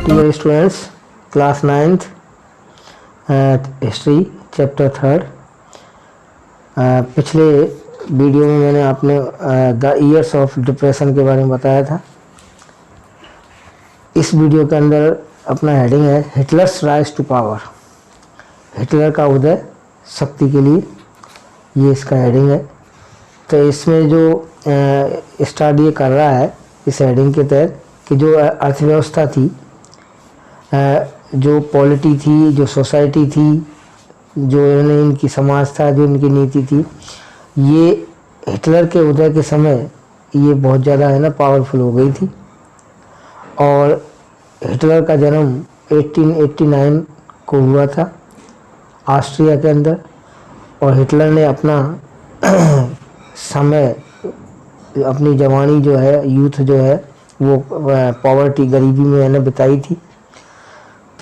Dear students, class 9th history chapter 3। पिछले video में मैंने आपने द ईयर्स ऑफ डिप्रेशन के बारे में बताया था। इस वीडियो के अंदर अपना हेडिंग है Hitler's rise to power, Hitler का उदय शक्ति के लिए, ये इसका हेडिंग है। तो इसमें जो स्टार्ट ये कर रहा है इस हेडिंग के तहत कि जो अर्थव्यवस्था थी, जो पॉलिटी थी, जो सोसाइटी थी, जो इनकी समाज था, जो इनकी नीति थी, ये हिटलर के उदय के समय ये बहुत ज़्यादा पावरफुल हो गई थी। और हिटलर का जन्म 1889 को हुआ था ऑस्ट्रिया के अंदर। और हिटलर ने अपना समय, अपनी जवानी जो है, यूथ जो है, वो पॉवर्टी, गरीबी में बिताई थी।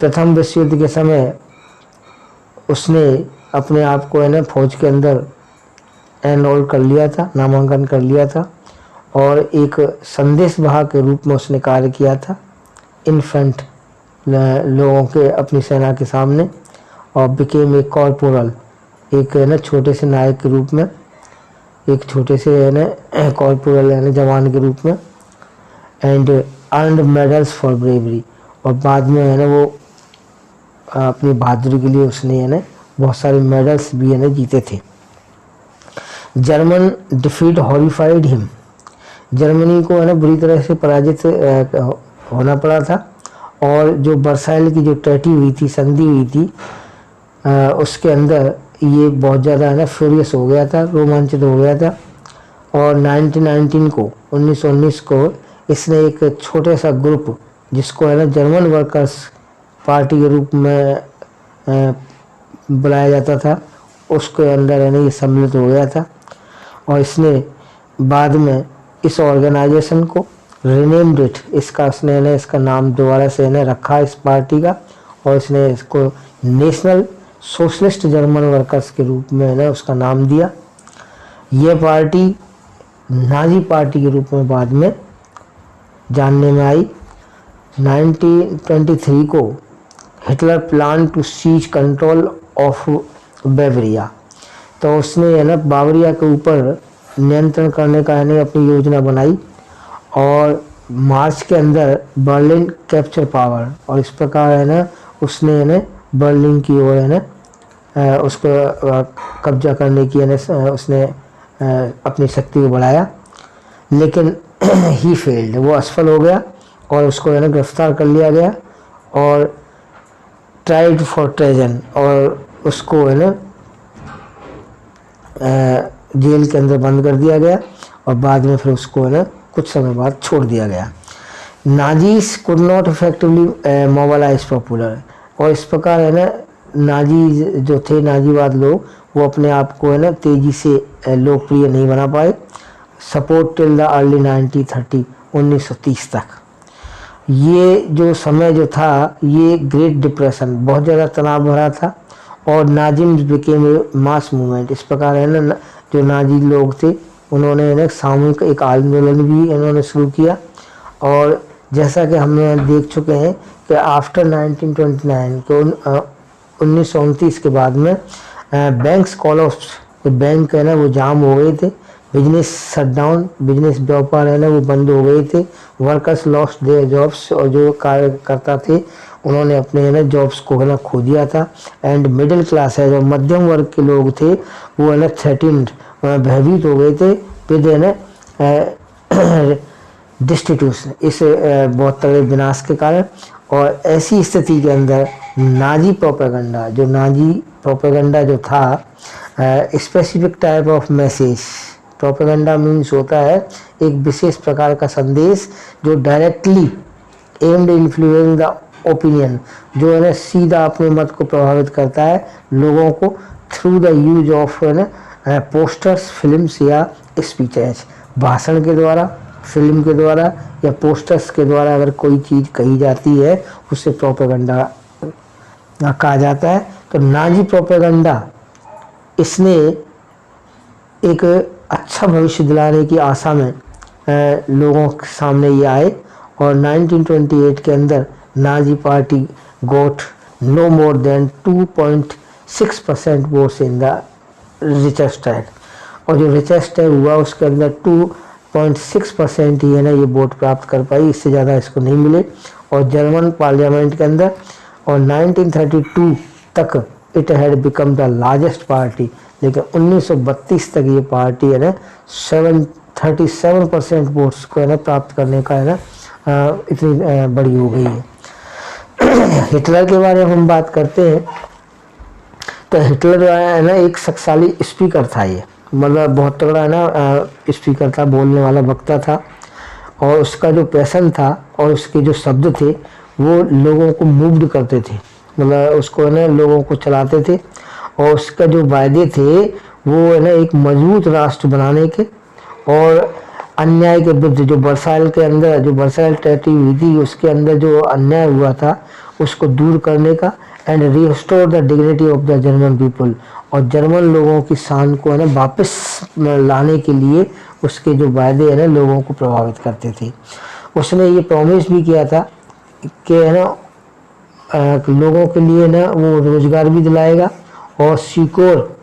प्रथम विश्व युद्ध के समय उसने अपने आप को फौज के अंदर एनरोल कर लिया था, नामांकन कर लिया था, और एक संदेश वाहक के रूप में उसने कार्य किया था इन फ्रंट लोगों के, अपनी सेना के सामने, और बिकेम एक कॉर्पोरल, एक छोटे से नायक के रूप में, एक छोटे से कॉर्पोरल जवान के रूप में, and earned medals for bravery. और बाद में वो अपनी बहादुरी के लिए उसने बहुत सारे मेडल्स भी जीते थे। German defeat horrified him, Germany को बुरी तरह से पराजित होना पड़ा था। और जो वर्साइल की जो ट्रेटी हुई थी, संधि हुई थी, उसके अंदर ये बहुत ज़्यादा फ्यूरियस हो गया था, रोमांचित हो गया था। और 1919 को इसने एक छोटे सा ग्रुप, जिसको जर्मन वर्कर्स पार्टी के रूप में बुलाया जाता था, उसके अंदर ये सम्मिलित हो गया था। और इसने बाद में इस ऑर्गेनाइजेशन को रिनेम्ड इट, इसका उसने इसका नाम दोबारा से रखा इस पार्टी का, और इसने इसको नेशनल सोशलिस्ट जर्मन वर्कर्स के रूप में उसका नाम दिया। ये पार्टी नाजी पार्टी के रूप में बाद में जानने में आई। 1923 को Hitler plan to seize control of Bavaria, तो उसने बावरिया के ऊपर नियंत्रण करने का अपनी योजना बनाई, और मार्च के अंदर बर्लिन कैप्चर पावर, और इस प्रकार उसने बर्लिन की ओर उसको कब्जा करने की उसने अपनी शक्ति को बढ़ाया। लेकिन ही फेल्ड, वो असफल हो गया, और उसको गिरफ्तार कर लिया गया और ट्राइड फॉर ट्रेजन, और उसको जेल के अंदर बंद कर दिया गया, और बाद में फिर उसको कुछ समय बाद छोड़ दिया गया। Nazis could not effectively mobilise popular, और इस प्रकार नाजी जो थे, नाजीवाद लोग, वो अपने आप को तेजी से लोकप्रिय नहीं बना पाए। सपोर्ट टिल द अर्ली 1930 तक। ये जो समय जो था, ये ग्रेट डिप्रेशन, बहुत ज़्यादा तनाव भरा था, और नाजिम्स बिकेम मास मूवमेंट। इस प्रकार जो नाजी लोग थे, उन्होंने सामूहिक एक आंदोलन भी इन्होंने शुरू किया। और जैसा कि हमने देख चुके हैं कि आफ्टर 1929 को 1929 के बाद में बैंक्स कोलैप्स, बैंक वो जाम हो गए थे, बिजनेस शटडाउन, बिजनेस व्यापार वो बंद हो गए थे, वर्कर्स लॉस्ट देयर जॉब्स, और जो कार्यकर्ता थे उन्होंने अपने जॉब्स को खो दिया था। एंड मिडिल क्लास है, जो मध्यम वर्ग के लोग थे, वो थ्रेटेंड, भयभीत हो गए थे विद डिस्टिट्यूशन, इस बहुत तगड़े विनाश के कारण। और ऐसी स्थिति के अंदर नाजी प्रोपेगेंडा, जो नाजी प्रोपेगेंडा जो था, specific type of message, propaganda means होता है एक विशेष प्रकार का संदेश जो directly aimed influence the opinion, जो सीधा अपने मत को प्रभावित करता है लोगों को, through the use of posters, films या स्पीचेस, भाषण के द्वारा, फिल्म के द्वारा या पोस्टर्स के द्वारा अगर कोई चीज़ कही जाती है, उससे प्रोपेगेंडा कहा जाता है। तो नाजी प्रोपेगेंडा, इसने एक अच्छा भविष्य दिलाने की आशा में लोगों के सामने ये आए, और 1928 के अंदर Nazi party got no more than 2.6% votes in the Reichstag, और जो रिचेस्ट टैग हुआ उसके अंदर 2.6% ही है ना ये वोट प्राप्त कर पाई, इससे ज़्यादा इसको नहीं मिले। और जर्मन पार्लियामेंट के अंदर और 1932 तक it had become the largest party, लेकिन 1932 तक ये पार्टी है ना 37% वोट्स को है ना प्राप्त करने का है ना इतनी बड़ी हो गई है। हिटलर के बारे में हम बात करते हैं तो हिटलर जो है ना एक शक्तिशाली स्पीकर था, ये मतलब बहुत तगड़ा है ना स्पीकर था, बोलने वाला वक्ता था, और उसका जो पैशन था और उसके जो शब्द थे वो लोगों को मूव्ड करते थे, मतलब उसको है ना लोगों को चलाते थे। और उसका जो वायदे थे वो है ना एक मजबूत राष्ट्र बनाने के और अन्याय के विरुद्ध, जो वर्साइल के अंदर जो वर्साइल ट्रीटी हुई थी उसके अंदर जो अन्याय हुआ था उसको दूर करने का, and restore the dignity of the German people, और जर्मन लोगों की शान को है ना वापस लाने के लिए उसके जो वायदे है ना लोगों को प्रभावित करते थे। उसने ये प्रॉमिस भी किया था कि है ना लोगों के लिए ना वो रोजगार भी दिलाएगा और secure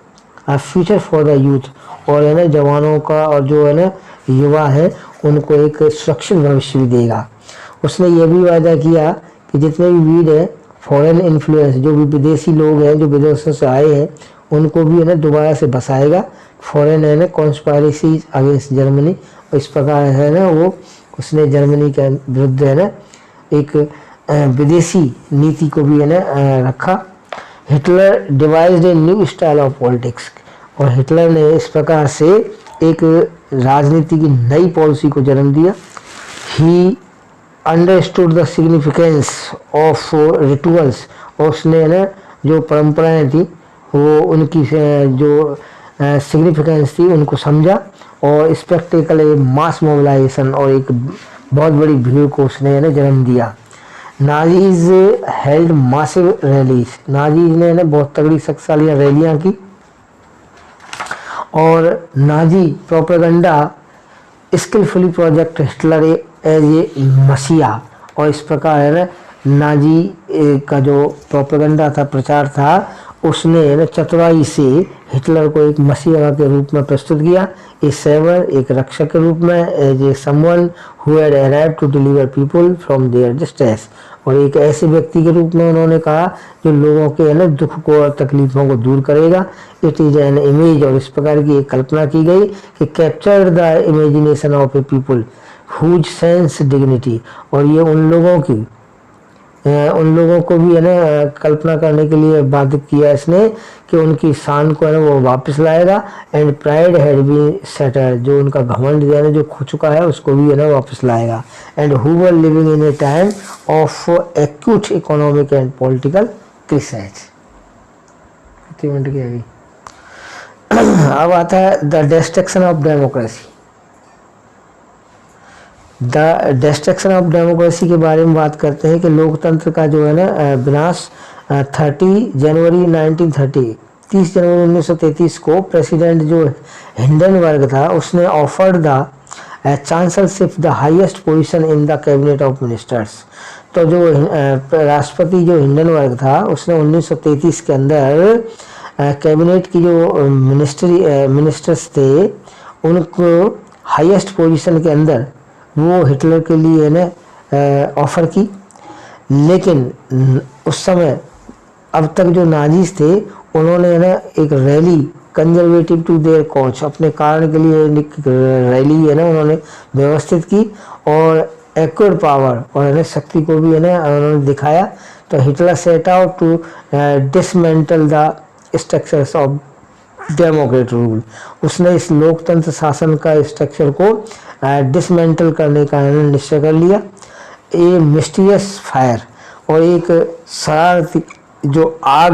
future for the youth, और है ना जवानों का और जो है ना युवा है उनको एक सुरक्षित भविष्य भी देगा। उसने ये भी वायदा किया कि जितने भी वीर हैं फॉरेन इन्फ्लुएंस, जो भी विदेशी लोग हैं जो विदेशों से आए हैं उनको भी है ना दोबारा से बसाएगा, फॉरेन है ना कॉन्स्पायरेसी अगेंस्ट जर्मनी। इस प्रकार है ना वो उसने जर्मनी के विरुद्ध है ना एक विदेशी नीति को भी है ना रखा। Hitler devised a new style of politics, और हिटलर ने इस प्रकार से एक राजनीति की नई पॉलिसी को जन्म दिया। He understood the significance of rituals, और उसने ना जो परंपराएं थी वो उनकी जो सिग्निफिकेंस थी उनको समझा, और स्पेक्टिकल मास मोबिलाइजेशन और एक बहुत बड़ी भीड़ को उसने ना जन्म दिया। Nazis held massive rallies, Nazis ने ना बहुत तगड़ी शक्तिशाली रैलियां की, और Nazi propaganda skilfully project Hitler as a messiah, और इस प्रकार है ना नाजी का जो प्रोपेगेंडा था प्रचार था उसने ना चतुराई से हिटलर को एक मसीहा के रूप में प्रस्तुत किया, ए सेवर एक रक्षक के रूप में, as a someone who had arrived to deliver people from their distress, और एक ऐसे व्यक्ति के रूप में उन्होंने कहा जो लोगों के है ना दुख को और तकलीफों को दूर करेगा। इट इज एन इमेज, और इस प्रकार की एक कल्पना की गई कि capture the imagination of a people whose sense dignity, और ये उन लोगों को भी है ना कल्पना करने के लिए बाध्य किया इसने कि उनकी शान को है ना वो वापस लाएगा, and pride had been settled, जो उनका घमंड है ना जो खो चुका है उसको भी है ना वापस लाएगा, and who were living in A time of acute economic and political crisis. कितने मिनट की अभी अब आता है the destruction of democracy. The destruction of democracy के बारे में बात करते हैं कि लोकतंत्र का जो है ना विनाश 30 जनवरी 1933 को प्रेसिडेंट जो हिंडनबर्ग था उसने offered the chancellorship the highest position in the cabinet of ministers. तो जो राष्ट्रपति जो हिंडनबर्ग था उसने 1933 के अंदर कैबिनेट की जो मिनिस्टर्स थे उनको हाईएस्ट पोजीशन के अंदर वो हिटलर के लिए ने ऑफ़र की, लेकिन उस समय अब तक जो नाजीज थे उन्होंने ना एक rally conservative to their cause, अपने कारण के लिए एक रैली है ना उन्होंने व्यवस्थित की, और एक्वर्ड पावर और है ना शक्ति को भी है ना उन्होंने दिखाया। तो Hitler set out to dismantle the structures of democrat rule, उसने इस लोकतंत्र शासन का स्ट्रक्चर को डिसमेंटल करने का निश्चय कर लिया। ए मिस्टीरियस फायर, और एक शरारती जो आग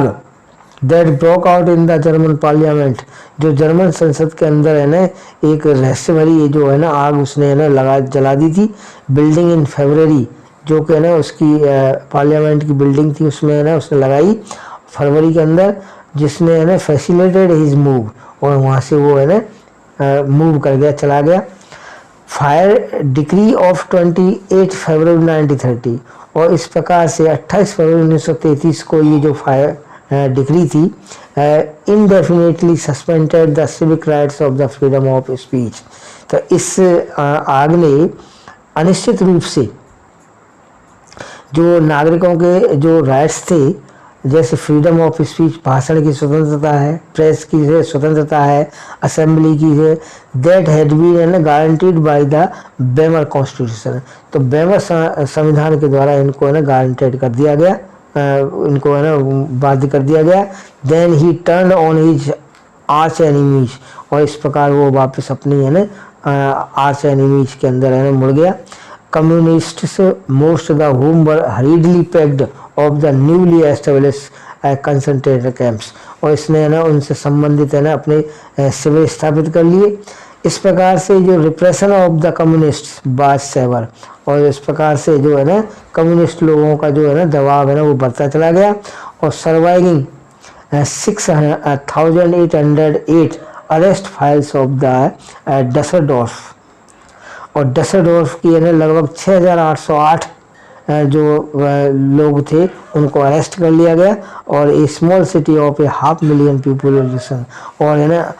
that broke out in the German parliament, जो जर्मन संसद के अंदर है ना एक रहस्य भरी जो है ना आग उसने है ना जला दी थी। बिल्डिंग इन फरवरी, जो कि है ना उसकी पार्लियामेंट की बिल्डिंग थी उसमें है ना उसने लगाई फरवरी के अंदर, जिसने है ना फैसिलिटेड हिज मूव, और वहाँ से वो है ना मूव कर गया, चला गया। फायर डिक्री ऑफ 28 फरवरी 1930, और इस प्रकार से 28 फरवरी 1933 को ये जो फायर डिक्री थी indefinitely suspended the civic rights of the freedom of speech. तो इस आग ने अनिश्चित रूप से जो नागरिकों के जो राइट्स थे, जैसे फ्रीडम ऑफ स्पीच, भाषण की स्वतंत्रता है, प्रेस की स्वतंत्रता है, असेंबली की है, that had been guaranteed by the Weimar constitution. तो बेमर संविधान के द्वारा इनको है ना गारंटेड कर दिया गया, इनको है ना बाध्य कर दिया गया। Then he turn on his arch enemies, और इस प्रकार वो वापस अपनी है ना आर्च एनिमीज के अंदर है ना मुड़ गया। Communists, most of whom were hurriedly packed of the newly established concentration camps, और इसने है ना उनसे संबंधित है ना अपने शिविर स्थापित कर लिए। इस प्रकार से जो repression of the communist was severe, और इस प्रकार से जो है ना कम्युनिस्ट लोगों का जो है ना दबाव है ना वो बढ़ता चला गया। और surviving 6,808 arrest files of the Dusseldorf, और डसरडॉर्फ की है ना लगभग 6,808 जो लोग थे उनको अरेस्ट कर लिया गया। और a small city of a 500,000 population, और है ना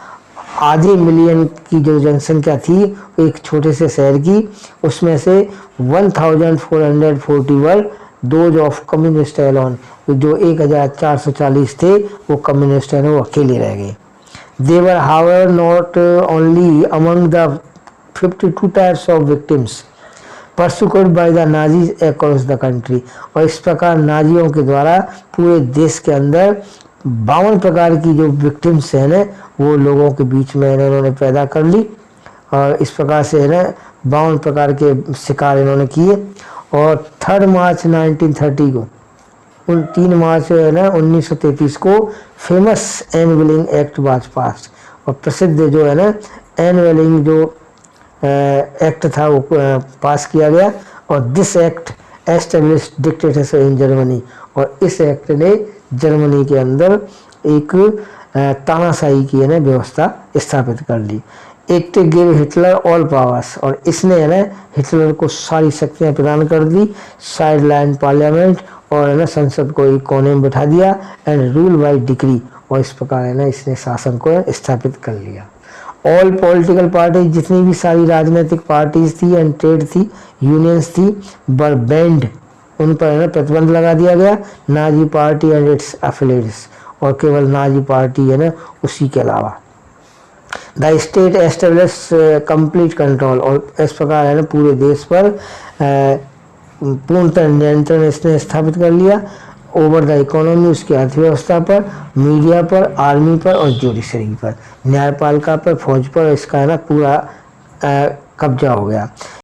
आधे मिलियन की जो जनसंख्या थी एक छोटे से शहर की, उसमें से 1,440 were those of communist alone, जो 1,440 थे वो कम्युनिस्ट है ना वो अकेले रह गए। They were however not only among the 52 types of victims persecuted by the Nazis across the country, और इस प्रकार नाजियों के द्वारा पूरे देश के अंदर 52 प्रकार की जो विक्टिम्स हैं ना वो लोगों के बीच में इन्होंने पैदा कर ली, और इस प्रकार से है ना 52 प्रकार के शिकार इन्होंने किए। और 3 मार्च 1930 को 3 मार्च है ना 1933 को फेमस एनवेलिंग एक्ट वाज पास, और प्रसिद्ध जो है ना एनवेलिंग जो एक्ट था वो पास किया गया। और this act established dictatorship in Germany, और इस एक्ट ने जर्मनी के अंदर एक तानाशाही की है ना व्यवस्था स्थापित कर ली। It give Hitler all powers, और इसने है ना हिटलर को सारी शक्तियां प्रदान कर दी। साइडलाइन पार्लियामेंट, और है ना संसद को एक कोने में बैठा दिया। एंड रूल बाय डिक्री, और इस प्रकार है ना इसने शासन को स्थापित कर लिया। ऑल पॉलिटिकल पार्टीज, जितनी भी सारी राजनीतिक पार्टीज थी एंड ट्रेड थी यूनियंस थी, वर बैंड, उन पर है ना प्रतिबंध लगा दिया गया। Nazi party and it's affiliates, और केवल नाजी पार्टी है ना उसी के अलावा। The state establish complete control, और इस प्रकार है ना पूरे देश पर पूर्णतः नियंत्रण इसने स्थापित कर लिया। ओवर द इकोनॉमी, उसकी अर्थव्यवस्था पर, मीडिया पर, आर्मी पर और जुडिशरी पर, न्यायपालिका पर, फौज पर इसका है ना पूरा कब्जा हो गया।